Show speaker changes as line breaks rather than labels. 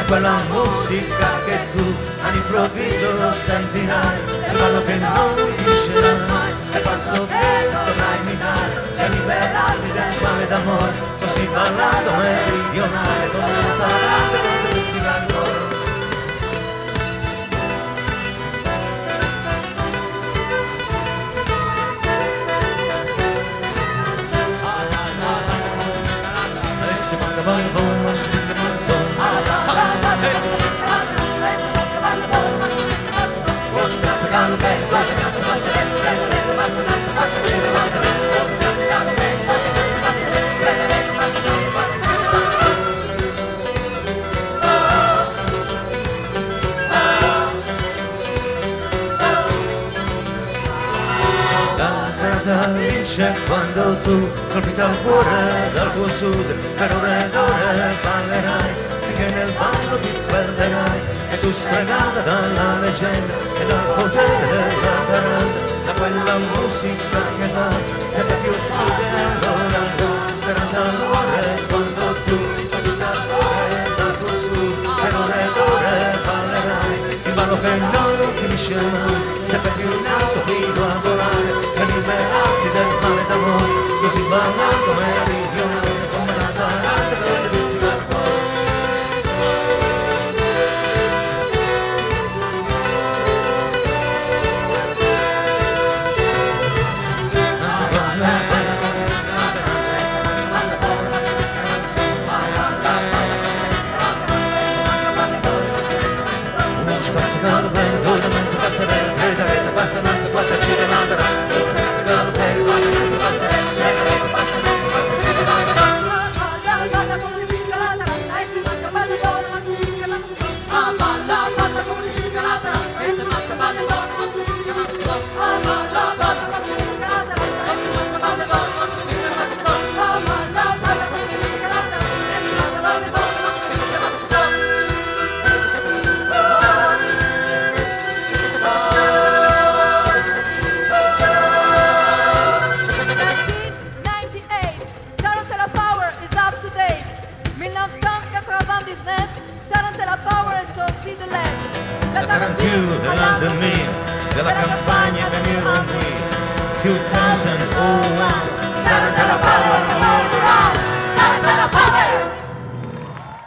quella musica che tu all'improvviso sentirai, il ballo che non finisce mai, è il passo che dovrai imitare, per liberarti del male d'amore, così ballando meridionale, come una parata del sigaro. Vince quando tu colpita il cuore dal tuo sud, per ore ed ore ballerai, finché nel ballo ti perderai, e tu stregata dalla leggenda e dal potere della taranta, da quella musica che va sempre più forte, allora per andare quando tu colpita il cuore dal tuo sud, per ore ed ore ballerai, il ballo che non finisce mai, sempre più in alto fino a volare, per liberarti del male d'amore, così ballando meridionale, come la taranta del sigaro. Della campagna del mio qui 2001, Tarantella Power.